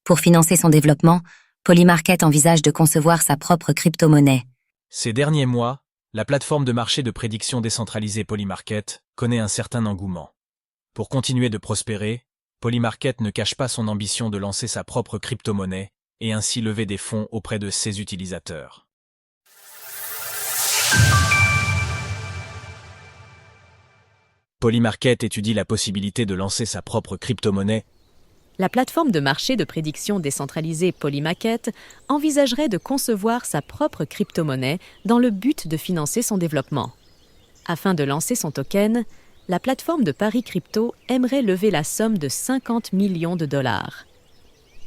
Pour financer son développement, Polymarket envisage de concevoir sa propre crypto-monnaie. Ces derniers mois, la plateforme de marché de prédiction décentralisée Polymarket connaît un certain engouement. Pour continuer de prospérer, Polymarket ne cache pas son ambition de lancer sa propre crypto-monnaie et ainsi lever des fonds auprès de ses utilisateurs. Polymarket étudie la possibilité de lancer sa propre crypto-monnaie. La plateforme de marché de prédiction décentralisée Polymarket envisagerait de concevoir sa propre crypto-monnaie dans le but de financer son développement. Afin de lancer son token, la plateforme de paris crypto aimerait lever la somme de 50 millions de dollars.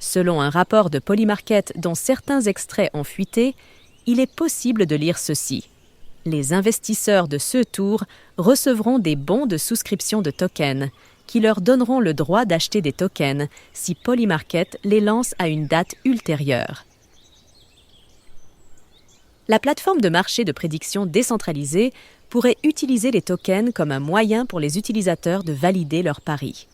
Selon un rapport de Polymarket dont certains extraits ont fuité, il est possible de lire ceci. Les investisseurs de ce tour recevront des bons de souscription de tokens qui leur donneront le droit d'acheter des tokens si Polymarket les lance à une date ultérieure. La plateforme de marché de prédiction décentralisée pourrait utiliser les tokens comme un moyen pour les utilisateurs de valider leurs paris.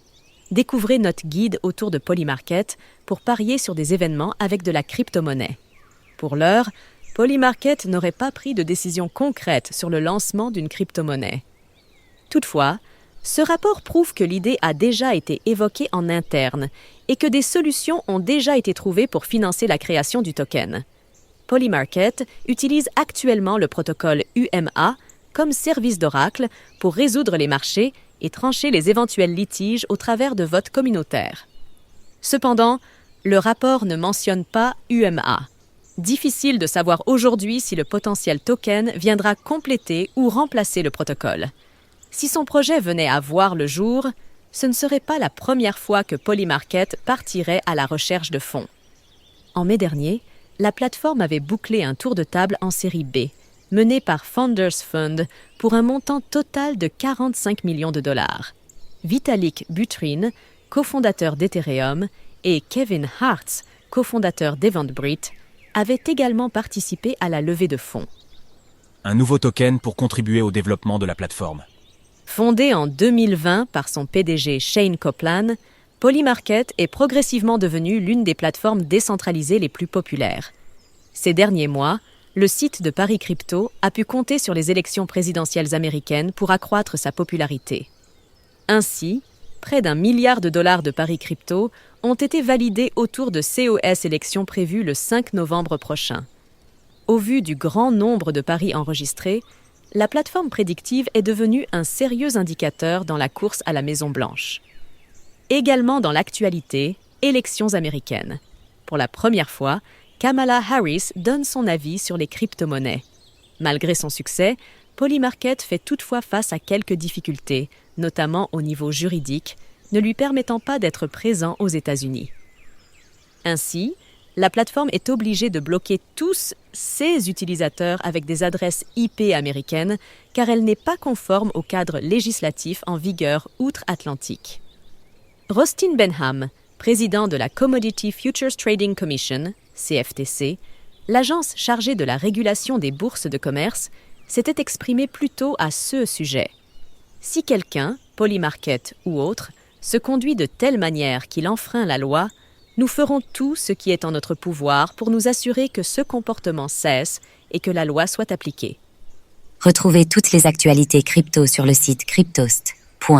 Découvrez notre guide autour de Polymarket pour parier sur des événements avec de la crypto-monnaie. Pour l'heure, Polymarket n'aurait pas pris de décision concrète sur le lancement d'une crypto-monnaie. Toutefois, ce rapport prouve que l'idée a déjà été évoquée en interne et que des solutions ont déjà été trouvées pour financer la création du token. Polymarket utilise actuellement le protocole UMA comme service d'oracle pour résoudre les marchés et trancher les éventuels litiges au travers de votes communautaires. Cependant, le rapport ne mentionne pas UMA. Difficile de savoir aujourd'hui si le potentiel token viendra compléter ou remplacer le protocole. Si son projet venait à voir le jour, ce ne serait pas la première fois que Polymarket partirait à la recherche de fonds. En mai dernier, la plateforme avait bouclé un tour de table en série B, mené par Founders Fund pour un montant total de 45 millions de dollars. Vitalik Buterin, cofondateur d'Ethereum, et Kevin Hartz, cofondateur d'Eventbrite, avaient également participé à la levée de fonds. Un nouveau token pour contribuer au développement de la plateforme. Fondé en 2020 par son PDG Shane Coplan, Polymarket est progressivement devenu l'une des plateformes décentralisées les plus populaires. Ces derniers mois, le site de paris crypto a pu compter sur les élections présidentielles américaines pour accroître sa popularité. Ainsi, près d'1 milliard de dollars de paris crypto ont été validés autour de COS élections prévues le 5 novembre prochain. Au vu du grand nombre de paris enregistrés, la plateforme prédictive est devenue un sérieux indicateur dans la course à la Maison-Blanche. Également dans l'actualité, élections américaines. Pour la première fois, Kamala Harris donne son avis sur les crypto-monnaies. Malgré son succès, Polymarket fait toutefois face à quelques difficultés, notamment au niveau juridique, ne lui permettant pas d'être présent aux États-Unis. Ainsi, la plateforme est obligée de bloquer tous ses utilisateurs avec des adresses IP américaines car elle n'est pas conforme au cadre législatif en vigueur outre-Atlantique. Rostin Benham, président de la Commodity Futures Trading Commission, CFTC, l'agence chargée de la régulation des bourses de commerce, s'était exprimé plus tôt à ce sujet. Si quelqu'un, Polymarket ou autre, se conduit de telle manière qu'il enfreint la loi, nous ferons tout ce qui est en notre pouvoir pour nous assurer que ce comportement cesse et que la loi soit appliquée. Retrouvez toutes les actualités crypto sur le site cryptost.fr.